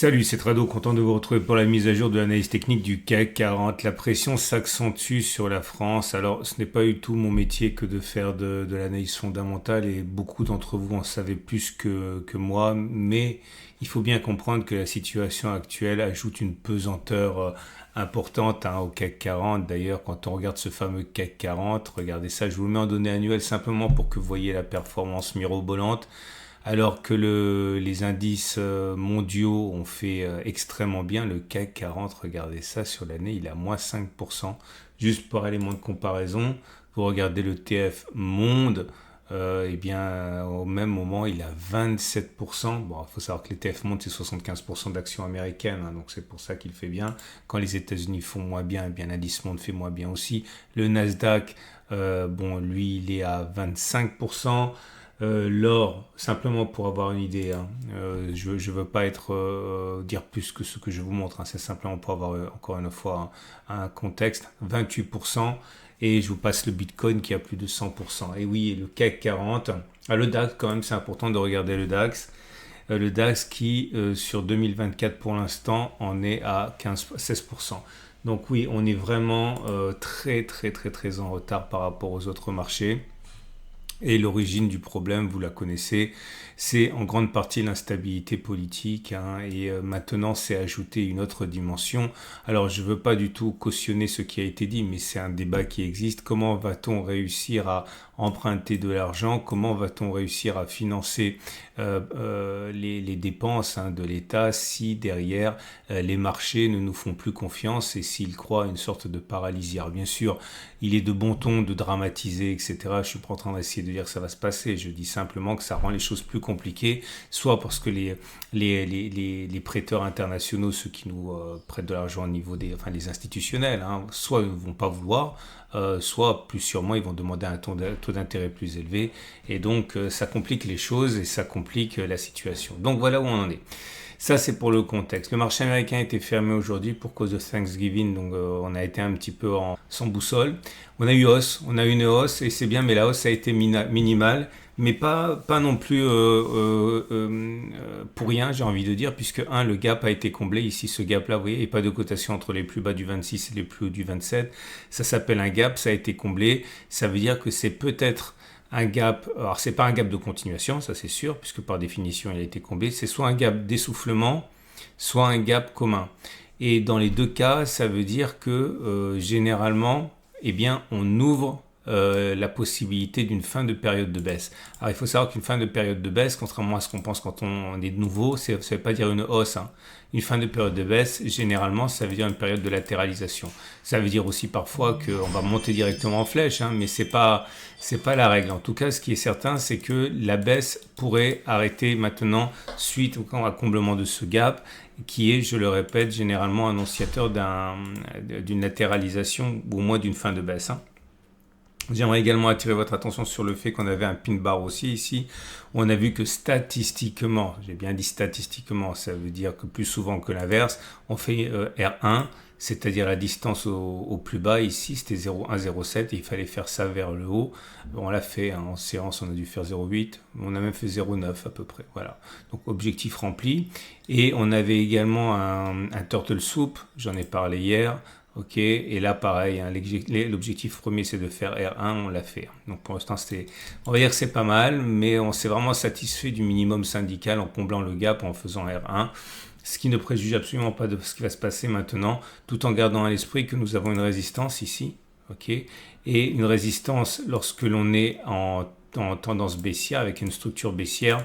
Salut, c'est Trado, content de vous retrouver pour la mise à jour de l'analyse technique du CAC 40. La pression s'accentue sur la France. Alors, ce n'est pas du tout mon métier que de faire de l'analyse fondamentale et beaucoup d'entre vous en savez plus que moi, mais il faut bien comprendre que la situation actuelle ajoute une pesanteur importante au CAC 40. D'ailleurs, quand on regarde ce fameux CAC 40, regardez ça, je vous le mets en données annuelles simplement pour que vous voyez la performance mirobolante. Alors que les indices mondiaux ont fait extrêmement bien, le CAC 40, regardez ça, sur l'année, il a moins 5%. Juste pour élément de comparaison, vous regardez le TF Monde, eh bien, au même moment, il a 27%. Bon, il faut savoir que les TF Monde, c'est 75% d'actions américaines, hein, donc c'est pour ça qu'il fait bien. Quand les États-Unis font moins bien, eh bien l'indice Monde fait moins bien aussi. Le Nasdaq, bon, lui, il est à 25%. L'or, simplement pour avoir une idée, hein, je ne veux pas dire plus que ce que je vous montre, hein, c'est simplement pour avoir encore une fois un contexte, 28%, et je vous passe le Bitcoin qui a plus de 100%. Et oui, et le CAC 40, le DAX quand même, c'est important de regarder le DAX. Le DAX qui, sur 2024 pour l'instant, en est à 16%. Donc oui, on est vraiment très en retard par rapport aux autres marchés. Et l'origine du problème, vous la connaissez, c'est en grande partie l'instabilité politique, hein, et maintenant c'est ajouté une autre dimension. Alors je ne veux pas du tout cautionner ce qui a été dit, mais c'est un débat qui existe. Comment va-t-on réussir à emprunter de l'argent? Comment va-t-on réussir à financer les dépenses, hein, de l'État si derrière les marchés ne nous font plus confiance et s'ils croient à une sorte de paralysie? Alors bien sûr, il est de bon ton de dramatiser, etc. Je ne suis pas en train d'essayer de dire que ça va se passer. Je dis simplement que ça rend les choses plus compliquées, soit parce que les prêteurs internationaux, ceux qui nous prêtent de l'argent au niveau les institutionnels, hein, soit ils ne vont pas vouloir, soit plus sûrement ils vont demander un taux d'intérêt plus élevé. Et donc ça complique les choses et ça complique la situation. Donc voilà où on en est. Ça, c'est pour le contexte. Le marché américain a été fermé aujourd'hui pour cause de Thanksgiving, donc on a été un petit peu sans boussole. On a eu une hausse et c'est bien, mais la hausse a été minimale, mais pas non plus pour rien, j'ai envie de dire, puisque le gap a été comblé. Ici, ce gap-là, vous voyez, il n'y a pas de cotation entre les plus bas du 26 et les plus hauts du 27. Ça s'appelle un gap, ça a été comblé. Ça veut dire que c'est peut-être un gap, alors c'est pas un gap de continuation, ça c'est sûr, puisque par définition il a été comblé, c'est soit un gap d'essoufflement, soit un gap commun. Et dans les deux cas, ça veut dire que généralement, eh bien, on ouvre la possibilité d'une fin de période de baisse. Alors il faut savoir qu'une fin de période de baisse, contrairement à ce qu'on pense quand on est nouveau, ça ne veut pas dire une hausse, hein. Une fin de période de baisse, généralement, ça veut dire une période de latéralisation. Ça veut dire aussi parfois qu'on va monter directement en flèche, hein, mais c'est pas la règle. En tout cas, ce qui est certain, c'est que la baisse pourrait arrêter maintenant suite au comblement de ce gap, qui est, je le répète, généralement annonciateur d'une latéralisation ou au moins d'une fin de baisse, hein. J'aimerais également attirer votre attention sur le fait qu'on avait un pin bar aussi ici. On a vu que statistiquement, j'ai bien dit statistiquement, ça veut dire que plus souvent que l'inverse, on fait R1, c'est-à-dire la distance au plus bas. Ici, c'était 0,107 et il fallait faire ça vers le haut. On l'a fait, hein, en séance, on a dû faire 0,8. On a même fait 0,9 à peu près. Voilà. Donc, objectif rempli. Et on avait également un turtle soup, j'en ai parlé hier. Ok, et là pareil, hein, l'objectif premier c'est de faire R1, on l'a fait. Donc pour l'instant on va dire que c'est pas mal, mais on s'est vraiment satisfait du minimum syndical en comblant le gap en faisant R1, ce qui ne préjuge absolument pas de ce qui va se passer maintenant, tout en gardant à l'esprit que nous avons une résistance ici, ok, et une résistance lorsque l'on est en tendance baissière avec une structure baissière.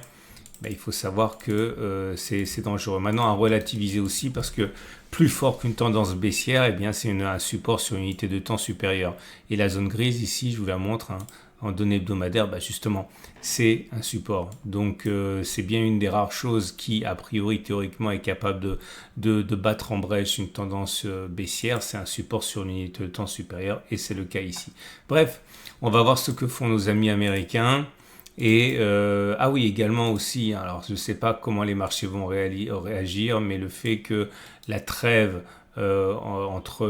Il faut savoir que c'est dangereux. Maintenant, à relativiser aussi parce que plus fort qu'une tendance baissière, eh bien, c'est un support sur une unité de temps supérieure. Et la zone grise, ici, je vous la montre, hein, en données hebdomadaires, justement, c'est un support. Donc, c'est bien une des rares choses qui, a priori, théoriquement, est capable de battre en brèche une tendance baissière. C'est un support sur une unité de temps supérieure et c'est le cas ici. Bref, on va voir ce que font nos amis américains. Et ah oui, également aussi, alors je ne sais pas comment les marchés vont réagir, mais le fait que la trêve entre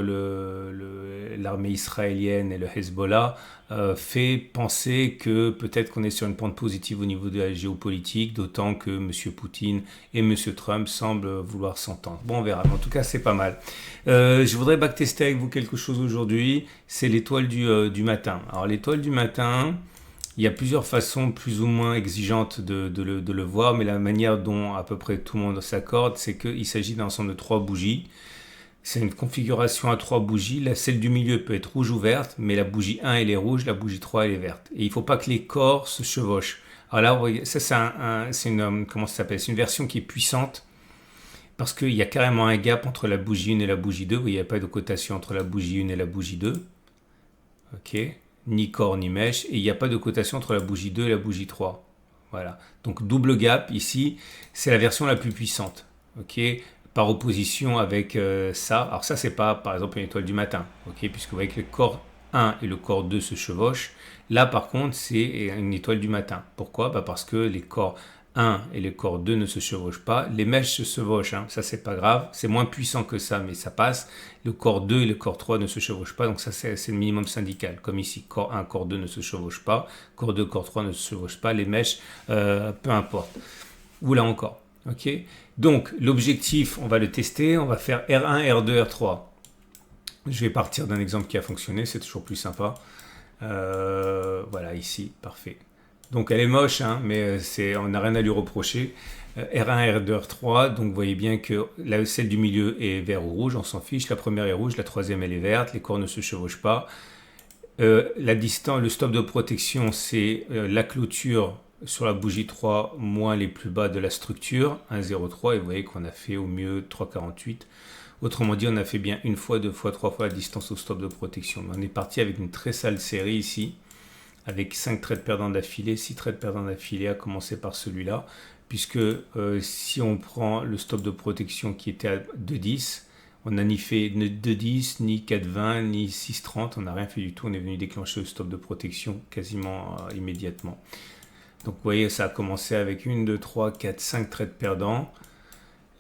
l'armée israélienne et le Hezbollah fait penser que peut-être qu'on est sur une pente positive au niveau de la géopolitique, d'autant que M. Poutine et M. Trump semblent vouloir s'entendre. Bon, on verra, mais en tout cas c'est pas mal. Je voudrais backtester avec vous quelque chose aujourd'hui, c'est l'étoile du matin. Alors l'étoile du matin, il y a plusieurs façons plus ou moins exigeantes de le voir, mais la manière dont à peu près tout le monde s'accorde, c'est qu'il s'agit d'un ensemble de 3 bougies. C'est une configuration à 3 bougies. Celle du milieu peut être rouge ou verte, mais la bougie 1 elle est rouge, la bougie 3 elle est verte. Et il ne faut pas que les corps se chevauchent. Alors là, vous voyez, ça c'est comment ça s'appelle? C'est une version qui est puissante parce qu'il y a carrément un gap entre la bougie 1 et la bougie 2. Vous voyez, il n'y a pas de cotation entre la bougie 1 et la bougie 2. Ok, ni corps ni mèche. Et il n'y a pas de cotation entre la bougie 2 et la bougie 3. Voilà. Donc double gap ici, c'est la version la plus puissante. Ok, par opposition avec ça. Alors ça, c'est pas, par exemple, une étoile du matin, ok, puisque vous voyez que le corps 1 et le corps 2 se chevauchent. Là, par contre, c'est une étoile du matin. Pourquoi? Parce que les corps 1 et le corps 2 ne se chevauchent pas. Les mèches se chevauchent, hein. Ça, c'est pas grave. C'est moins puissant que ça, mais ça passe. Le corps 2 et le corps 3 ne se chevauchent pas, donc ça, c'est le minimum syndical. Comme ici, corps 1, corps 2 ne se chevauchent pas. Corps 2, corps 3 ne se chevauchent pas. Les mèches, peu importe. Ou là encore. Ok, donc l'objectif, on va le tester, on va faire R1, R2, R3. Je vais partir d'un exemple qui a fonctionné, c'est toujours plus sympa. Voilà, ici, parfait. Donc elle est moche, hein, mais on n'a rien à lui reprocher. R1, R2, R3, donc vous voyez bien que celle du milieu est vert ou rouge, on s'en fiche. La première est rouge, la troisième elle est verte, les corps ne se chevauchent pas. La distance, le stop de protection, c'est la clôture sur la bougie 3 moins les plus bas de la structure, 1,03, et vous voyez qu'on a fait au mieux 3,48. Autrement dit, on a fait bien une fois, deux fois, trois fois la distance au stop de protection. Mais on est parti avec une très sale série ici, avec 5 traits de perdants d'affilée, 6 traits de perdants d'affilée, à commencer par celui-là, puisque si on prend le stop de protection qui était à 2,10, on n'a ni fait 2,10, ni 4,20, ni 6,30, on n'a rien fait du tout, on est venu déclencher le stop de protection quasiment immédiatement. Donc vous voyez, ça a commencé avec 1, 2, 3, 4, 5 traits de perdants.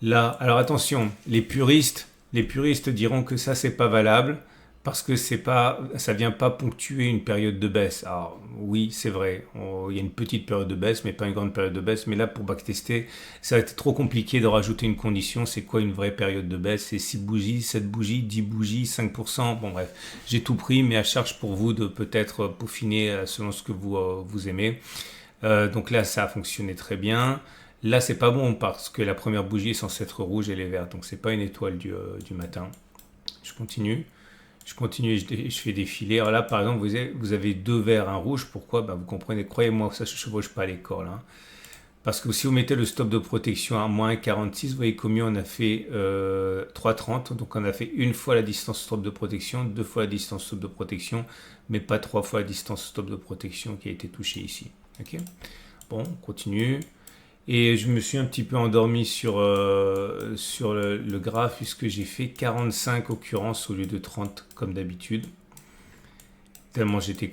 Là, alors attention, les puristes diront que ça, c'est pas valable parce que ça vient pas ponctuer une période de baisse. Alors oui, c'est vrai, il y a une petite période de baisse, mais pas une grande période de baisse. Mais là, pour backtester, ça va être trop compliqué de rajouter une condition. C'est quoi une vraie période de baisse? C'est 6 bougies, 7 bougies, 10 bougies, 5%. Bon bref, j'ai tout pris, mais à charge pour vous de peut-être peaufiner selon ce que vous aimez. Donc là, ça a fonctionné très bien. Là, c'est pas bon parce que la première bougie est censée être rouge et elle est verte. Donc, c'est pas une étoile du matin. Je continue, je fais défiler. Alors là, par exemple, vous avez 2 verts, un rouge. Pourquoi? Vous comprenez, croyez-moi, ça ne se chevauche pas les corps là. Parce que si vous mettez le stop de protection à moins 46, vous voyez qu'au mieux on a fait 3,30. Donc on a fait une fois la distance stop de protection, 2 fois la distance stop de protection, mais pas 3 fois la distance stop de protection qui a été touchée ici. Ok. Bon, on continue. Et je me suis un petit peu endormi sur le graphe puisque j'ai fait 45 occurrences au lieu de 30 comme d'habitude. Tellement j'étais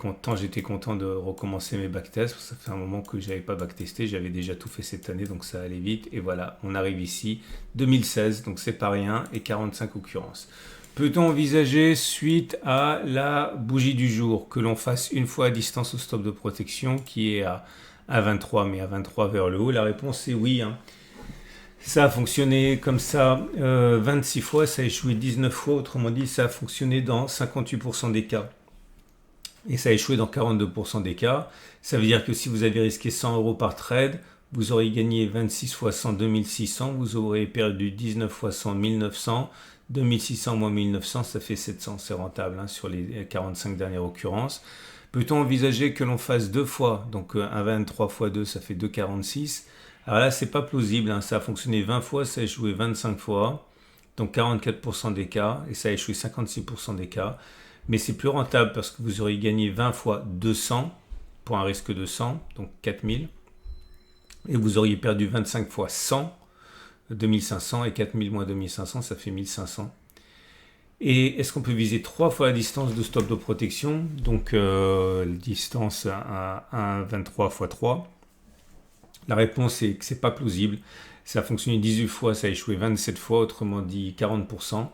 content de recommencer mes backtests. Ça fait un moment que je n'avais pas backtesté, j'avais déjà tout fait cette année donc ça allait vite. Et voilà, on arrive ici, 2016, donc c'est pas rien, et 45 occurrences. Peut-on envisager, suite à la bougie du jour, que l'on fasse une fois à distance au stop de protection qui est à 23, mais à 23 vers le haut? La réponse est oui. Hein. Ça a fonctionné comme ça 26 fois, ça a échoué 19 fois, autrement dit, ça a fonctionné dans 58% des cas. Et ça a échoué dans 42% des cas. Ça veut dire que si vous avez risqué 100 € par trade, vous aurez gagné 26 fois 100, 2600, vous aurez perdu 19 fois 100, 1900, 2600 moins 1900, ça fait 700, c'est rentable hein, sur les 45 dernières occurrences. Peut-on envisager que l'on fasse 2 fois, donc 1,23 fois 2, ça fait 2,46. Alors là, c'est pas plausible, hein. Ça a fonctionné 20 fois, ça a échoué 25 fois, donc 44% des cas, et ça a échoué 56% des cas. Mais c'est plus rentable parce que vous aurez gagné 20 fois 200 pour un risque de 100, donc 4000. Et vous auriez perdu 25 fois 100, 2500, et 4000 moins 2500, ça fait 1500. Et est-ce qu'on peut viser 3 fois la distance de stop de protection? Donc distance à 1,23 x 3. La réponse est que c'est pas plausible. Ça a fonctionné 18 fois, ça a échoué 27 fois, autrement dit 40%.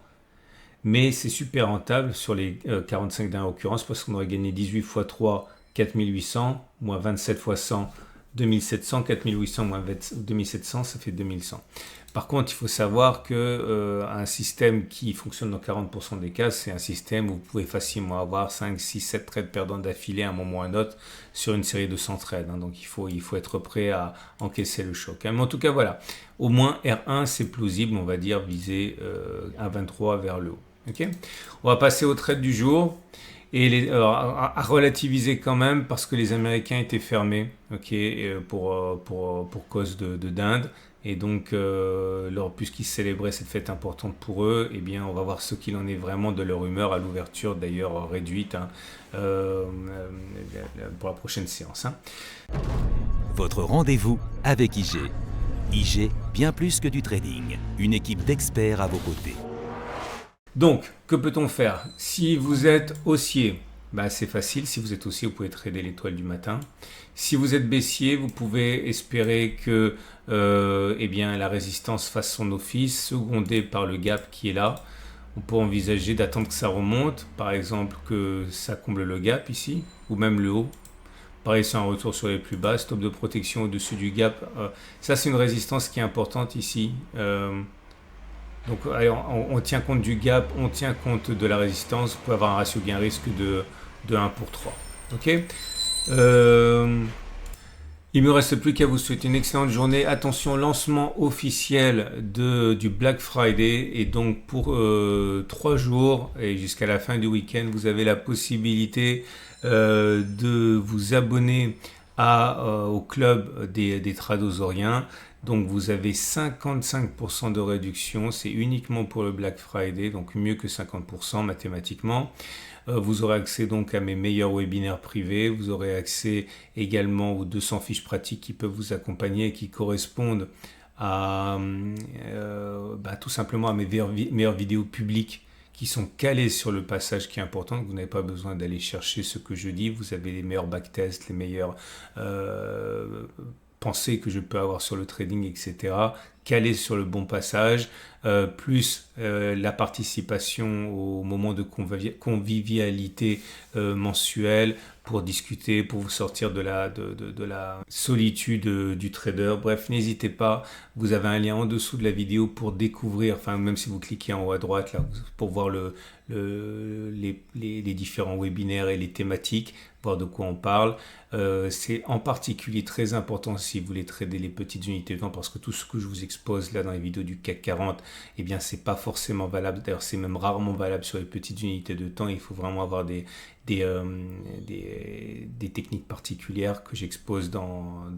Mais c'est super rentable sur les 45 dernières occurrences parce qu'on aurait gagné 18 x 3, 4800, moins 27 x 100, 2700, 4800 moins 2700, ça fait 2100. Par contre, il faut savoir que un système qui fonctionne dans 40% des cas, c'est un système où vous pouvez facilement avoir 5, 6, 7 trades perdants d'affilée à un moment ou à un autre sur une série de 100 trades. Donc il faut être prêt à encaisser le choc. Mais en tout cas, voilà. Au moins R1, c'est plausible, on va dire, viser 1,23 vers le haut. Okay, on va passer au trade du jour. Et à relativiser quand même parce que les Américains étaient fermés pour cause de dinde. Et donc, puisqu'ils célébraient cette fête importante pour eux, eh bien, on va voir ce qu'il en est vraiment de leur humeur à l'ouverture, d'ailleurs réduite pour la prochaine séance. Votre rendez-vous avec IG. IG, bien plus que du trading. Une équipe d'experts à vos côtés. Donc, que peut-on faire? Si vous êtes haussier, c'est facile. Si vous êtes haussier, vous pouvez trader l'étoile du matin. Si vous êtes baissier, vous pouvez espérer que la résistance fasse son office, secondée par le gap qui est là. On peut envisager d'attendre que ça remonte, par exemple que ça comble le gap ici, ou même le haut. Pareil, c'est un retour sur les plus bas, stop de protection au-dessus du gap. Ça, c'est une résistance qui est importante ici. Donc, on tient compte du gap, on tient compte de la résistance. Vous pouvez avoir un ratio gain-risque de 1 pour 3. Ok. Il ne me reste plus qu'à vous souhaiter une excellente journée. Attention, lancement officiel du Black Friday. Et donc, pour 3 jours et jusqu'à la fin du week-end, vous avez la possibilité de vous abonner au club des tradosauriens. Donc vous avez 55% de réduction, c'est uniquement pour le Black Friday, donc mieux que 50% mathématiquement. Vous aurez accès donc à mes meilleurs webinaires privés, vous aurez accès également aux 200 fiches pratiques qui peuvent vous accompagner et qui correspondent à tout simplement à mes meilleures vidéos publiques qui sont calées sur le passage qui est important. Donc vous n'avez pas besoin d'aller chercher ce que je dis, vous avez les meilleurs backtests, les meilleurs pensées que je peux avoir sur le trading, etc. Calé sur le bon passage, plus la participation au moment de convivialité mensuelle pour discuter, pour vous sortir de la solitude du trader. Bref, n'hésitez pas, vous avez un lien en dessous de la vidéo pour découvrir, enfin même si vous cliquez en haut à droite là, pour voir les différents webinaires et les thématiques, voir de quoi on parle. C'est en particulier très important si vous voulez trader les petites unités de temps, parce que tout ce que je vous expose là dans les vidéos du CAC 40, eh bien c'est pas forcément valable, d'ailleurs c'est même rarement valable sur les petites unités de temps. Il faut vraiment avoir des techniques particulières que j'expose dans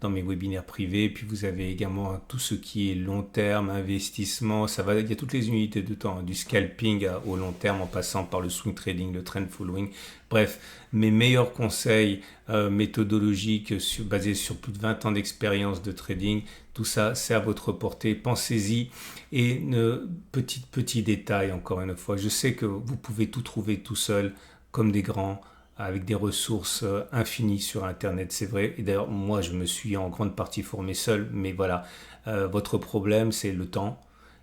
mes webinaires privés. Et puis vous avez également tout ce qui est long terme, investissement, il y a toutes les unités de temps, du scalping au long terme en passant par le swing trading, le trend following. Bref, mes meilleurs conseils méthodologiques basés sur plus de 20 ans d'expérience de trading, tout ça, c'est à votre portée. Pensez-y. Et petit détail, encore une fois, je sais que vous pouvez tout trouver tout seul, comme des grands, avec des ressources infinies sur Internet, c'est vrai. Et d'ailleurs, moi, je me suis en grande partie formé seul. Mais voilà, votre problème, c'est le temps.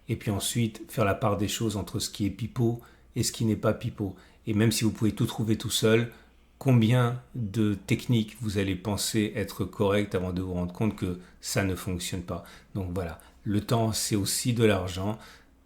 Et puis ensuite, faire la part des choses entre ce qui est pipeau et ce qui n'est pas pipeau. Et même si vous pouvez tout trouver tout seul, combien de techniques vous allez penser être correctes avant de vous rendre compte que ça ne fonctionne pas. Donc voilà, le temps, c'est aussi de l'argent.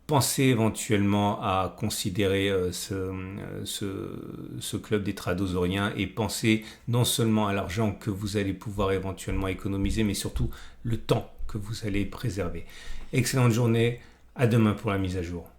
Pensez éventuellement à considérer ce club des tradosauriens et pensez non seulement à l'argent que vous allez pouvoir éventuellement économiser, mais surtout le temps que vous allez préserver. Excellente journée, à demain pour la mise à jour.